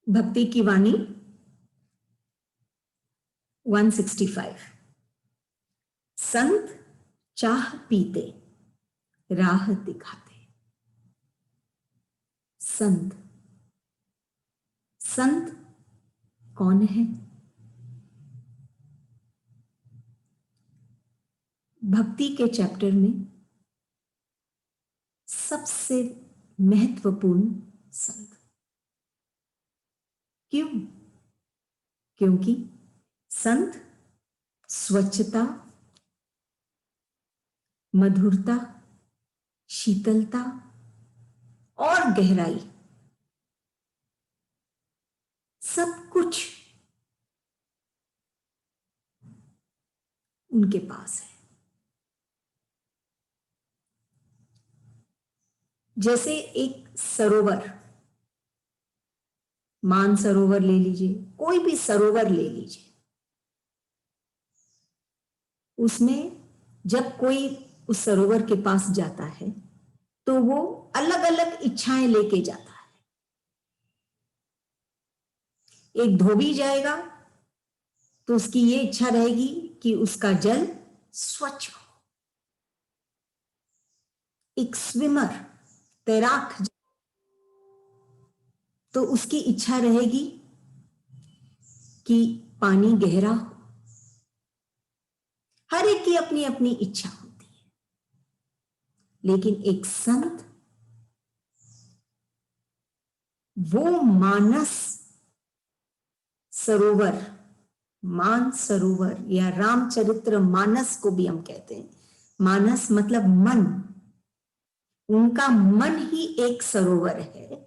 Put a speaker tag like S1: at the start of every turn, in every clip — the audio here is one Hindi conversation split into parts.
S1: भक्ति की वाणी 165। संत चाह पीते राह दिखाते। संत, संत कौन है? भक्ति के चैप्टर में सबसे महत्वपूर्ण संत। क्यों? क्योंकि संत स्वच्छता, मधुरता, शीतलता और गहराई सब कुछ उनके पास है। जैसे एक सरोवर, मानसरोवर ले लीजिए, कोई भी सरोवर ले लीजिए, उसमें जब कोई उस सरोवर के पास जाता है तो वो अलग अलग इच्छाएं लेके जाता है। एक धोबी जाएगा तो उसकी ये इच्छा रहेगी कि उसका जल स्वच्छ हो। एक स्विमर, तैराक, तो उसकी इच्छा रहेगी कि पानी गहरा हो। हर एक की अपनी अपनी इच्छा होती है। लेकिन एक संत वो मानस सरोवर, मान सरोवर या रामचरित्र मानस को भी हम कहते हैं। मानस मतलब मन। उनका मन ही एक सरोवर है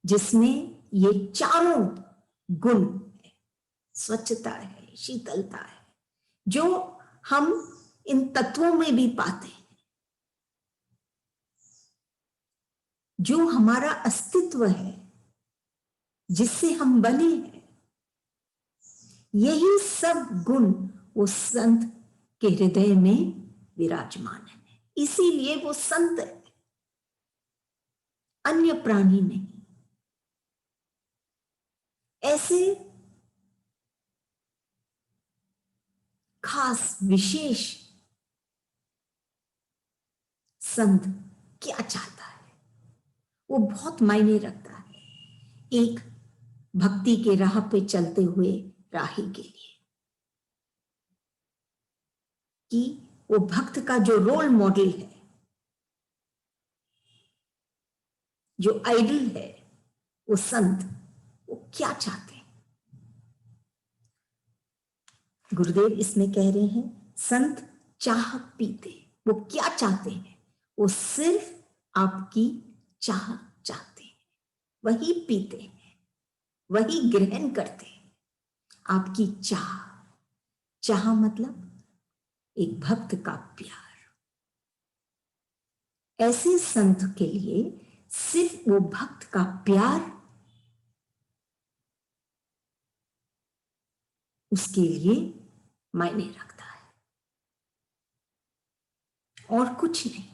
S1: जिसमें ये चारों गुण है। स्वच्छता है, शीतलता है, जो हम इन तत्वों में भी पाते हैं। जो हमारा अस्तित्व है, जिससे हम बने हैं, यही सब गुण वो संत के हृदय में विराजमान है। इसीलिए वो संत है, अन्य प्राणी नहीं। ऐसे खास विशेष संत क्या चाहता है? वो बहुत मायने रखता है एक भक्ति के राह पे चलते हुए राही के लिए, कि वो भक्त का जो रोल मॉडल है, जो आइडल है, वो संत, वो क्या चाहते हैं? गुरुदेव इसमें कह रहे हैं, संत चाह पीते। वो क्या चाहते हैं? वो सिर्फ आपकी चाह चाहते हैं, वही पीते हैं, वही ग्रहण करते हैं। आपकी चाह, चाह मतलब एक भक्त का प्यार। ऐसे संत के लिए सिर्फ वो भक्त का प्यार उसके लिए मायने रखता है, और कुछ नहीं।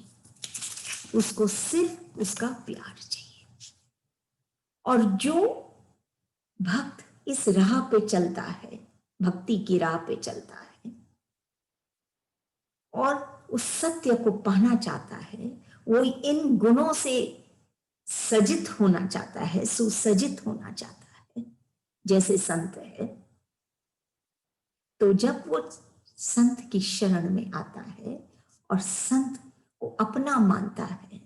S1: उसको सिर्फ उसका प्यार चाहिए। और जो भक्त इस राह पे चलता है, भक्ति की राह पे चलता है और उस सत्य को पाना चाहता है, वो इन गुणों से सजित होना चाहता है, सुसज्जित होना चाहता है, जैसे संत है। तो जब वो संत की शरण में आता है और संत को अपना मानता है,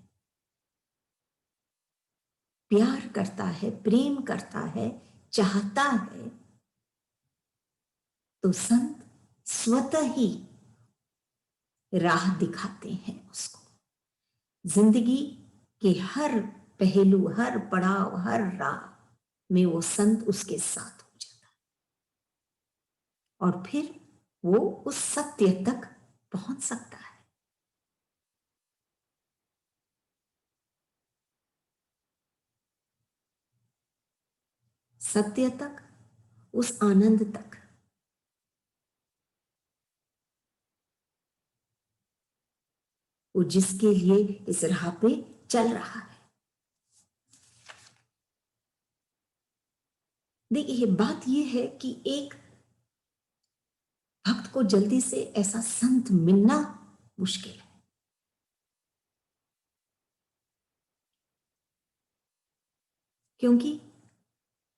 S1: प्यार करता है, प्रेम करता है, चाहता है, तो संत स्वतः ही राह दिखाते हैं उसको। जिंदगी के हर पहलू, हर पड़ाव, हर राह में वो संत उसके साथ हो जाता है और फिर वो उस सत्य तक पहुंच सकता है। सत्य तक, उस आनंद तक। वो जिसके लिए इस राह पे चल रहा है। देखिए बात ये है कि एक भक्त को जल्दी से ऐसा संत मिलना मुश्किल है, क्योंकि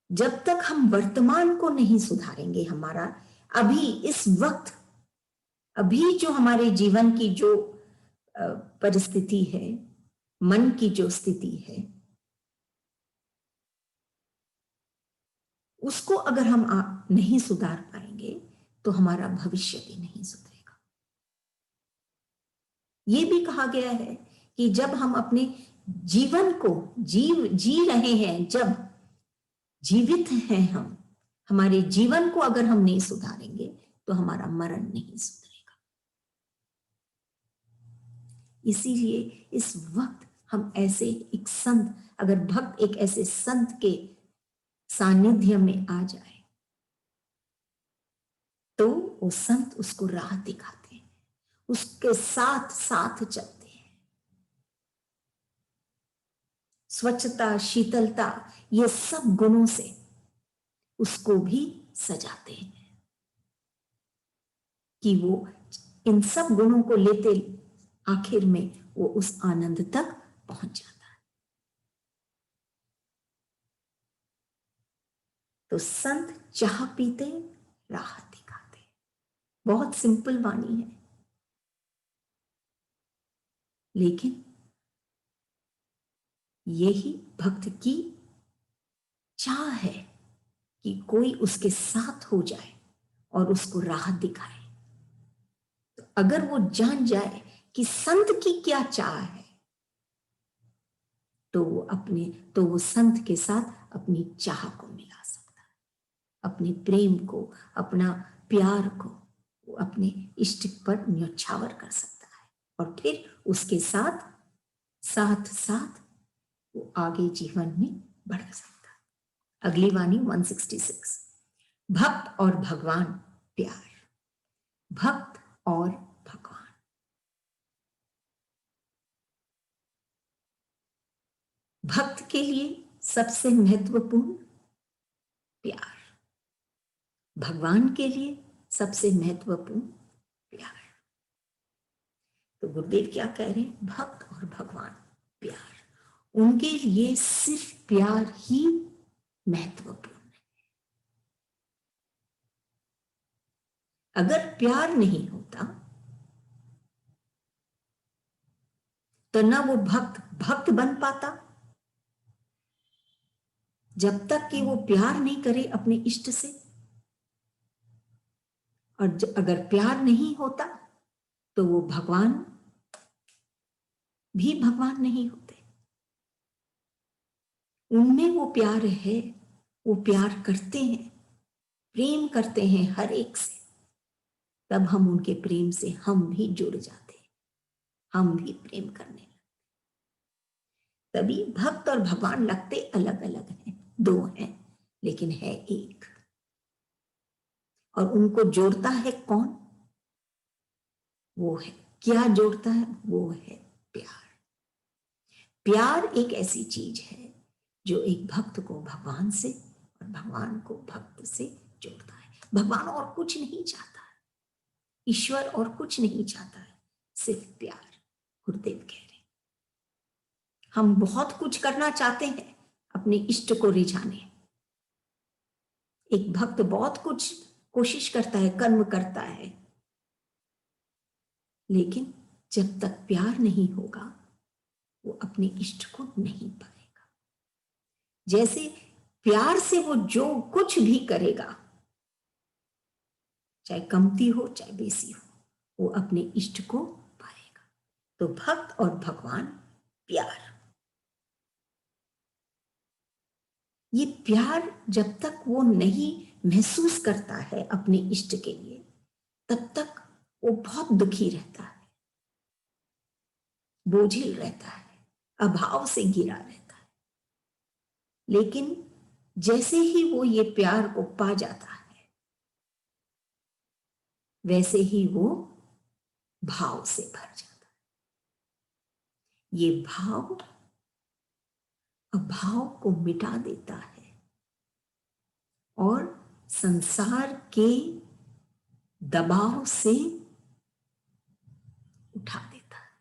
S1: जब तक हम वर्तमान को नहीं सुधारेंगे, हमारा अभी इस वक्त, अभी जो हमारे जीवन की जो परिस्थिति है, मन की जो स्थिति है, उसको अगर हम नहीं सुधार पाएंगे तो हमारा भविष्य भी नहीं सुधरेगा। ये भी कहा गया है कि जब हम अपने जीवन को जी रहे हैं, जब जीवित हैं हम, हमारे जीवन को अगर हम नहीं सुधारेंगे तो हमारा मरण नहीं सुधरेगा। इसीलिए इस वक्त हम ऐसे एक संत, अगर भक्त एक ऐसे संत के सानिध्य में आ जाए तो वो संत उसको राह दिखाते हैं, उसके साथ साथ चलते हैं। स्वच्छता, शीतलता, ये सब गुणों से उसको भी सजाते हैं कि वो इन सब गुणों को लेते आखिर में वो उस आनंद तक पहुंच जाता है। तो संत चाह पीते, राह दिखाते। बहुत सिंपल वाणी है, लेकिन यही भक्त की चाह है कि कोई उसके साथ हो जाए और उसको राह दिखाए। तो अगर वो जान जाए कि संत की क्या चाह है, तो वो संत के साथ अपनी चाह को मिला सकता है, अपने प्रेम को, अपना प्यार को वो अपने इष्ट पर न्यौछावर कर सकता है, और फिर उसके साथ साथ साथ वो आगे जीवन में बढ़ सकता है। अगली वाणी 166, भक्त और भगवान प्यार। भक्त और भगवान, भक्त के लिए सबसे महत्वपूर्ण प्यार, भगवान के लिए सबसे महत्वपूर्ण प्यार। तो गुरुदेव क्या कह रहे हैं? भक्त और भगवान प्यार, उनके लिए सिर्फ प्यार ही महत्वपूर्ण है। अगर प्यार नहीं होता तो ना वो भक्त भक्त बन पाता। जब तक कि वो प्यार नहीं करे अपने इष्ट से, और अगर प्यार नहीं होता तो वो भगवान भी भगवान नहीं होते। उनमें वो प्यार है, वो प्यार करते हैं, प्रेम करते हैं हर एक से, तब हम उनके प्रेम से हम भी जुड़ जाते हैं, हम भी प्रेम करने लगते। तभी भक्त और भगवान लगते अलग अलग हैं, दो हैं, लेकिन है एक। और उनको जोड़ता है कौन? वो है, क्या जोड़ता है? वो है प्यार। प्यार एक ऐसी चीज है जो एक भक्त को भगवान से और भगवान को भक्त से जोड़ता है। भगवान और कुछ नहीं चाहता है, ईश्वर और कुछ नहीं चाहता है, सिर्फ प्यार। गुरुदेव कह रहे हैं हम बहुत कुछ करना चाहते हैं अपने इष्ट को रिझाने। एक भक्त बहुत कुछ कोशिश करता है, कर्म करता है, लेकिन जब तक प्यार नहीं होगा वो अपने इष्ट को नहीं पाएगा। जैसे प्यार से वो जो कुछ भी करेगा, चाहे कमती हो चाहे बेसी हो, वो अपने इष्ट को पाएगा। तो भक्त और भगवान प्यार, ये प्यार जब तक वो नहीं महसूस करता है अपने इष्ट के लिए, तब तक वो बहुत दुखी रहता है, बोझिल रहता है, अभाव से घिरा रहता है। लेकिन जैसे ही वो ये प्यार को पा जाता है, वैसे ही वो भाव से भर जाता है। ये भाव अभाव को मिटा देता है और संसार के दबाव से उठा देता है।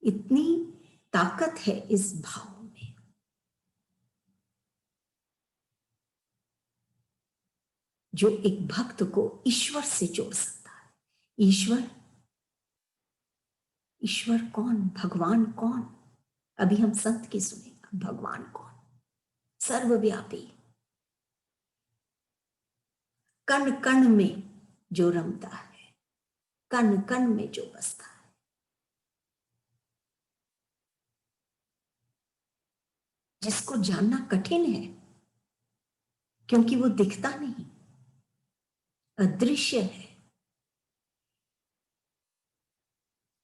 S1: इतनी ताकत है इस भाव में। जो एक भक्त को ईश्वर से जोड़ सकता है। ईश्वर कौन, भगवान कौन? अभी हम संत की सुने, भगवान कौन? सर्वव्यापी, कण कण में जो रमता है, कण कण में जो बसता है। जिसको जानना कठिन है क्योंकि वो दिखता नहीं, अदृश्य है,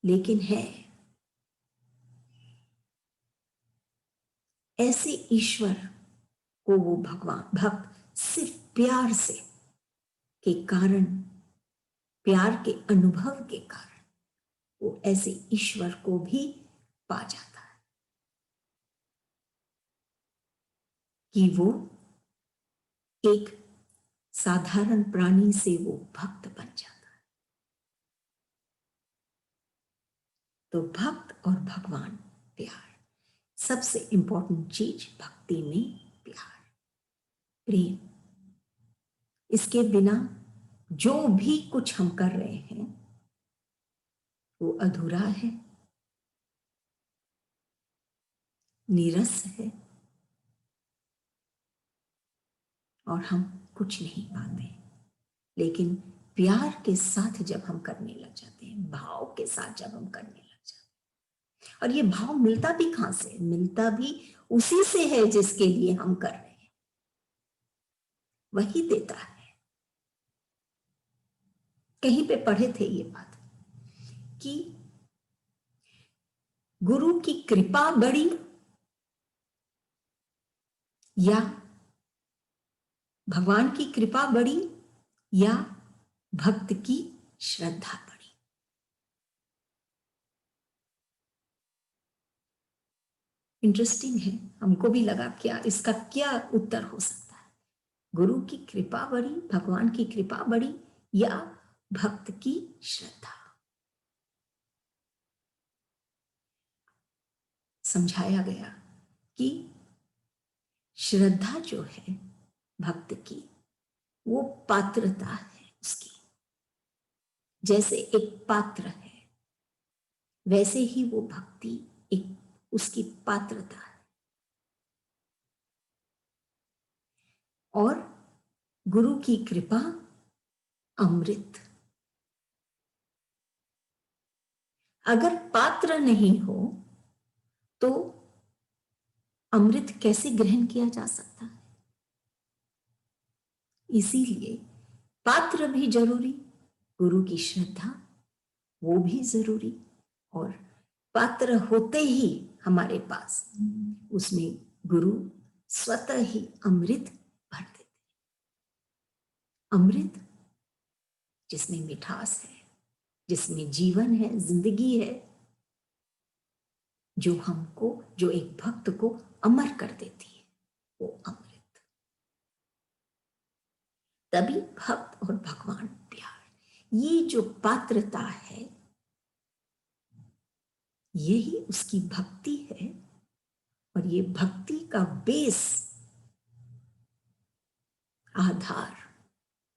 S1: लेकिन है। ऐसे ईश्वर को वो भगवान भक्त सिर्फ प्यार से के कारण, प्यार के अनुभव के कारण वो ऐसे ईश्वर को भी पा जाता है कि वो एक साधारण प्राणी से वो भक्त बन जाता है। तो भक्त और भगवान, प्यार, सबसे इंपॉर्टेंट चीज भक्ति में प्यार, प्रेम। इसके बिना जो भी कुछ हम कर रहे हैं वो अधूरा है, नीरस है, और हम कुछ नहीं पाते। लेकिन प्यार के साथ जब हम करने लग जाते हैं, भाव के साथ जब हम करने लग जाते हैं, और ये भाव मिलता भी कहां से? मिलता भी उसी से है जिसके लिए हम कर रहे हैं, वही देता है। कहीं पे पढ़े थे ये बात कि गुरु की कृपा बड़ी या भगवान की कृपा बड़ी या भक्त की श्रद्धा बड़ी? इंटरेस्टिंग है, हमको भी लगा क्या इसका क्या उत्तर हो सकता है। गुरु की कृपा बड़ी, भगवान की कृपा बड़ी या भक्त की श्रद्धा? समझाया गया कि श्रद्धा जो है भक्त की, वो पात्रता है उसकी। जैसे एक पात्र है वैसे ही वो भक्ति एक उसकी पात्रता है। और गुरु की कृपा अमृत। अगर पात्र नहीं हो तो अमृत कैसे ग्रहण किया जा सकता है? इसीलिए पात्र भी जरूरी, गुरु की श्रद्धा वो भी जरूरी, और पात्र होते ही हमारे पास उसमें गुरु स्वतः ही अमृत भर देते। अमृत जिसमें मिठास है, जिसमें जीवन है, जिंदगी है, जो हमको, जो एक भक्त को अमर कर देती है, वो अमृत। तभी भक्त और भगवान प्यार, ये जो पात्रता है यही उसकी भक्ति है। और ये भक्ति का बेस, आधार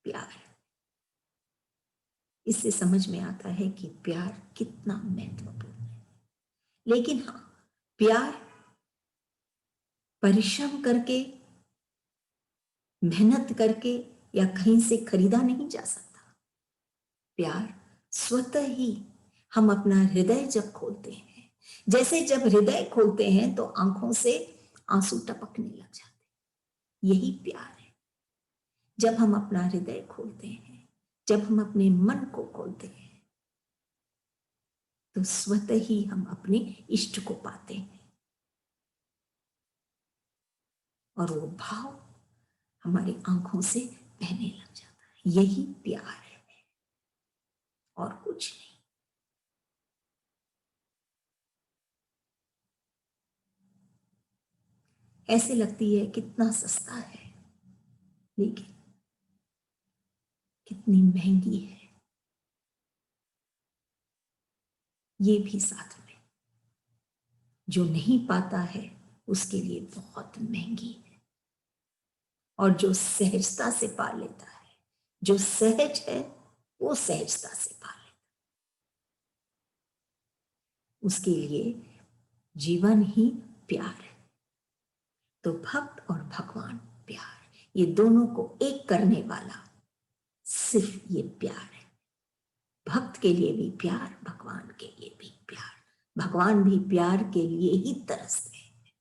S1: प्यार है। इससे समझ में आता है कि प्यार कितना महत्वपूर्ण है। लेकिन हाँ, प्यार परिश्रम करके, मेहनत करके या कहीं से खरीदा नहीं जा सकता। प्यार स्वतः ही, हम अपना हृदय जब खोलते हैं, जैसे जब हृदय खोलते हैं तो आंखों से आंसू टपकने लग जाते हैं, यही प्यार है। जब हम अपना हृदय खोलते हैं, जब हम अपने मन को खोलते हैं, तो स्वतः ही हम अपने इष्ट को पाते हैं, और वो भाव हमारी आंखों से बहने लग जाता है। यही प्यार है और कुछ नहीं। ऐसे लगती है कितना सस्ता है, लेकिन कितनी महंगी है ये भी साथ में। जो नहीं पाता है उसके लिए बहुत महंगी है, और जो सहजता से पा लेता है, जो सहज है वो सहजता से पा लेता है, उसके लिए जीवन ही प्यार है। तो भक्त और भगवान प्यार, ये दोनों को एक करने वाला सिर्फ ये प्यार है। भक्त के लिए भी प्यार, भगवान के लिए भी प्यार। भगवान भी प्यार के लिए ही तरसते हैं,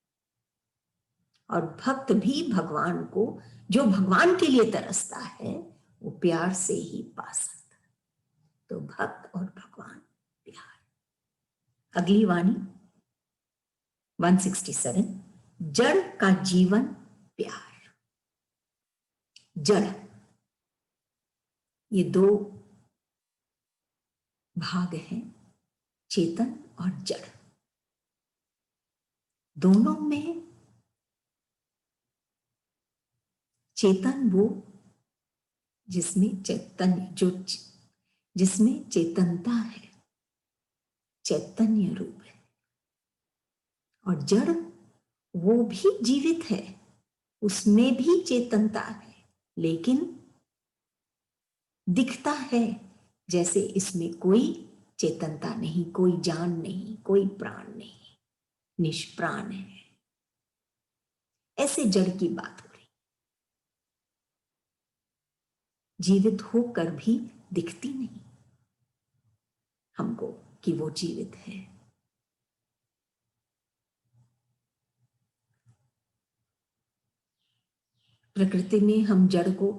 S1: और भक्त भी भगवान को, जो भगवान के लिए तरसता है वो प्यार से ही पा सकता है। तो भक्त और भगवान प्यार। अगली वाणी 167, जड़ का जीवन प्यार। जड़, ये दो भाग हैं, चेतन और जड़। दोनों में चेतन वो जिसमें चैतन्य, जिसमें चेतनता है, चैतन्य रूप है। और जड़ वो भी जीवित है, उसमें भी चेतनता है, लेकिन दिखता है जैसे इसमें कोई चेतनता नहीं, कोई जान नहीं, कोई प्राण नहीं, निष्प्राण है। ऐसे जड़ की बात हो रही, जीवित होकर भी दिखती नहीं हमको कि वो जीवित है। प्रकृति में हम जड़ को,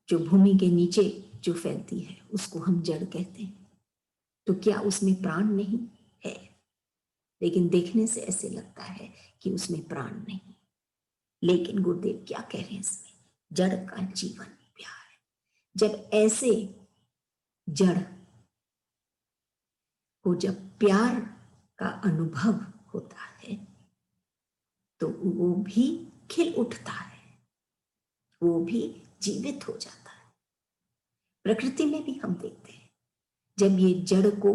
S1: जो भूमि के नीचे जो फैलती है उसको हम जड़ कहते हैं। तो क्या उसमें प्राण नहीं है? लेकिन देखने से ऐसे लगता है कि उसमें प्राण नहीं। लेकिन गुरुदेव क्या कह रहे हैं इसमें? जड़ का जीवन प्यार है। जब ऐसे जड़ को जब प्यार का अनुभव होता है तो वो भी खिल उठता है, वो भी जीवित हो जाता है। प्रकृति में भी हम देखते हैं, जब ये जड़ को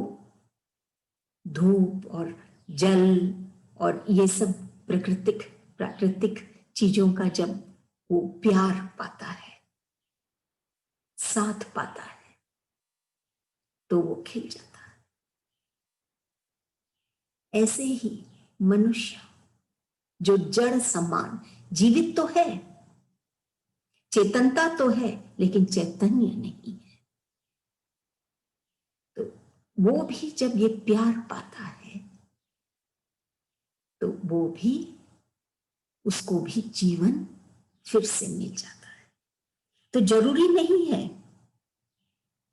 S1: धूप और जल और ये सब प्राकृतिक चीजों का जब वो प्यार पाता है, साथ पाता है, तो वो खिल जाता है। ऐसे ही मनुष्य जो जड़ समान जीवित तो है, चेतनता तो है, लेकिन चैतन्य नहीं है, तो वो भी जब ये प्यार पाता है तो वो भी, उसको भी जीवन फिर से मिल जाता है। तो जरूरी नहीं है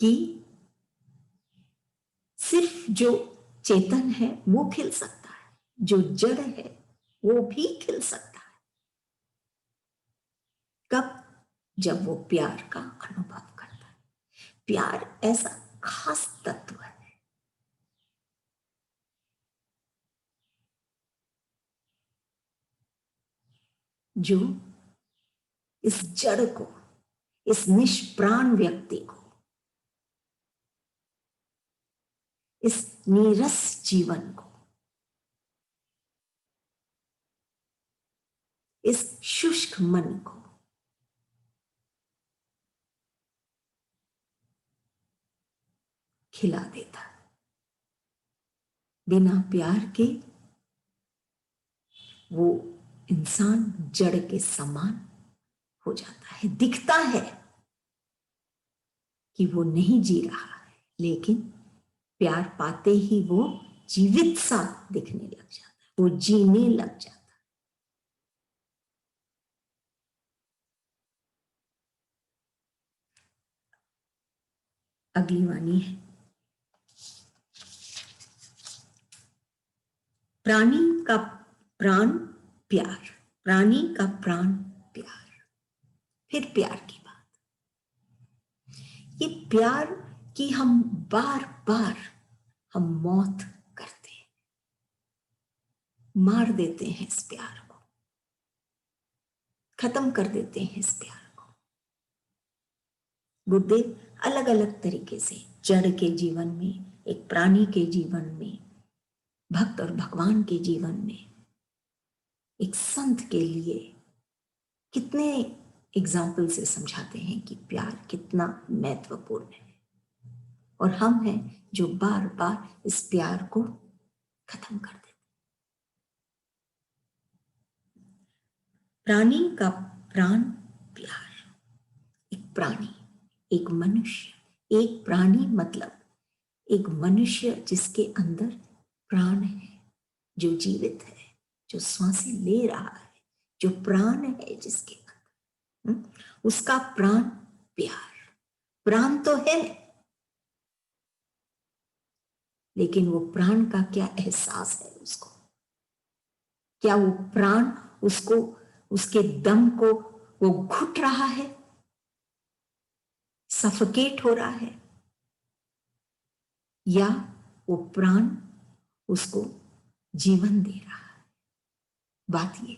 S1: कि सिर्फ जो चेतन है वो खिल सकता है, जो जड़ है वो भी खिल सकता है। कब? जब वो प्यार का अनुभव करता है। प्यार ऐसा खास तत्व है जो इस जड़ को, इस निष्प्राण व्यक्ति को, इस नीरस जीवन को, इस शुष्क मन को खिला देता है। बिना प्यार के वो इंसान जड़ के समान हो जाता है। दिखता है कि वो नहीं जी रहा है, लेकिन प्यार पाते ही वो जीवित सा दिखने लग जाता है, वो जीने लग जाता है। अगली वाणी है, प्राणी का प्राण प्यार। प्राणी का प्राण प्यार। फिर प्यार की बात, ये प्यार की हम बार बार हम मौत करते हैं, मार देते हैं इस प्यार को, खत्म कर देते हैं इस प्यार को। गुरुदेव अलग अलग तरीके से जड़ के जीवन में, एक प्राणी के जीवन में, भक्त और भगवान के जीवन में, एक संत के लिए कितने एग्जाम्पल से समझाते हैं कि प्यार कितना महत्वपूर्ण है। और हम हैं जो बार बार इस प्यार को खत्म कर देते। प्राणी का प्राण प्यार। एक प्राणी, एक मनुष्य, एक प्राणी मतलब एक मनुष्य जिसके अंदर प्राण है, जो जीवित है, जो सांसें ले रहा है, जो प्राण है जिसके अंदर, उसका प्राण प्यार। प्राण तो है, लेकिन वो प्राण का क्या एहसास है उसको? क्या वो प्राण उसको, उसके दम को वो घुट रहा है, सफोकेट हो रहा है, या वो प्राण उसको जीवन दे रहा है? बात ये,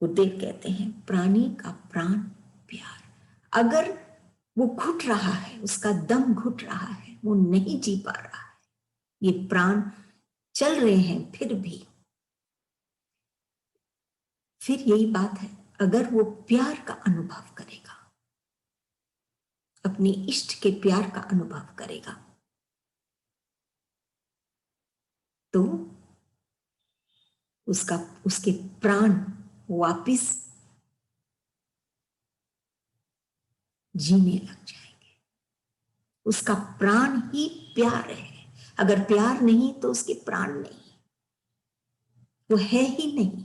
S1: गुरुदेव कहते हैं प्राणी का प्राण प्यार। अगर वो घुट रहा है, उसका दम घुट रहा है, वो नहीं जी पा रहा है, ये प्राण चल रहे हैं फिर यही बात है, अगर वो प्यार का अनुभव करेगा, अपने इष्ट के प्यार का अनुभव करेगा, तो उसके प्राण वापिस जीने लग जाएंगे। उसका प्राण ही प्यार है। अगर प्यार नहीं तो उसके प्राण नहीं, वो है ही नहीं,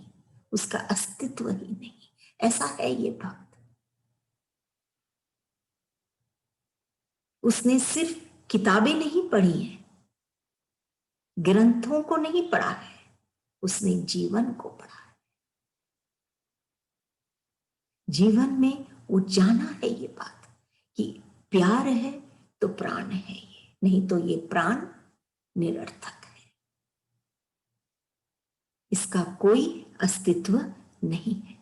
S1: उसका अस्तित्व ही नहीं। ऐसा है ये भक्त। उसने सिर्फ किताबें नहीं पढ़ी हैं, ग्रंथों को नहीं पढ़ा है, उसने जीवन को पढ़ा है। जीवन में वो जाना है ये बात कि प्यार है तो प्राण है, ये नहीं तो ये प्राण निरर्थक है, इसका कोई अस्तित्व नहीं है।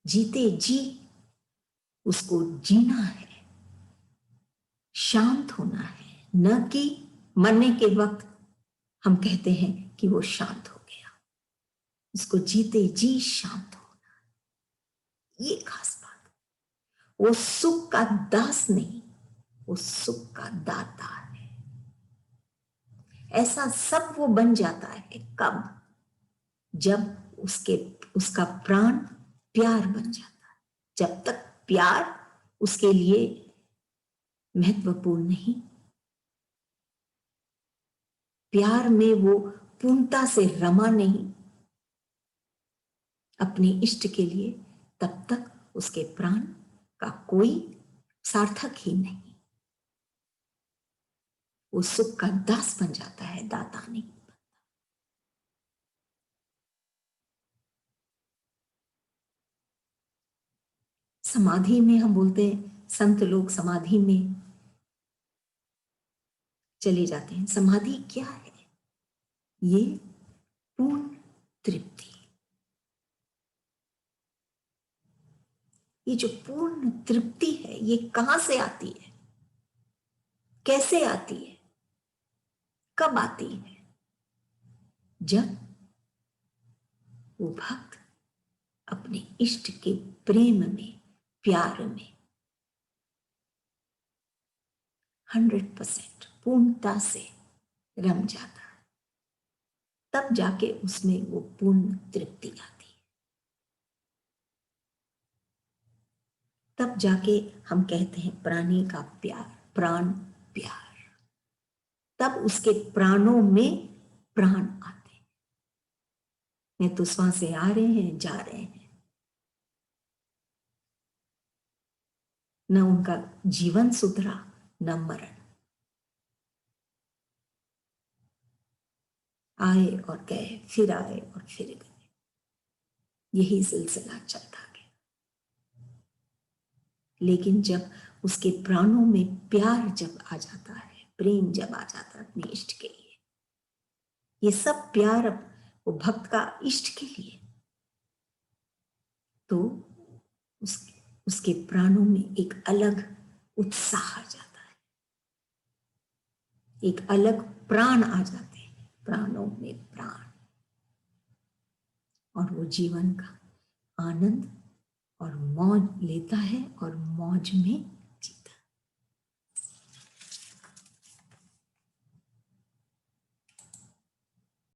S1: जीते जी उसको जीना है, शांत होना है, न कि मरने के वक्त हम कहते हैं कि वो शांत हो गया। उसको जीते जी शांत होना, ये खास बात। वो सुख का दास नहीं, वो सुख का दाता है। ऐसा सब वो बन जाता है कब? जब उसका प्राण प्यार बन जाता है। जब तक प्यार उसके लिए महत्वपूर्ण नहीं, प्यार में वो पूर्णता से रमा नहीं अपने इष्ट के लिए, तब तक उसके प्राण का कोई सार्थक ही नहीं। वो सुख का दास बन जाता है, दाता नहीं। समाधि में हम बोलते हैं, संत लोग समाधि में चले जाते हैं। समाधि क्या है? ये पूर्ण तृप्ति। ये जो पूर्ण तृप्ति है, ये कहां से आती है, कैसे आती है, कब आती है? जब वो भक्त अपने इष्ट के प्रेम में, प्यार में 100% पूर्णता से रम जाता है, तब जाके उसमें वो पूर्ण तृप्ति आती है। तब जाके हम कहते हैं प्राणी का प्यार, प्राण प्यार। तब उसके प्राणों में प्राण आते हैं। नहीं तो श्वासें आ रहे हैं, जा रहे हैं, न उनका जीवन सुधरा, न मरण। आए और गए, फिर आए और फिर गए, यही सिलसिला चलता गया। लेकिन जब उसके प्राणों में प्यार जब आ जाता है, प्रेम जब आ जाता है अपने इष्ट के लिए, ये सब प्यार वो भक्त का इष्ट के लिए, तो उसके प्राणों में एक अलग उत्साह आ जाता है, एक अलग प्राण आ जाते हैं, प्राणों में प्राण, और वो जीवन का आनंद और मौज लेता है और मौज में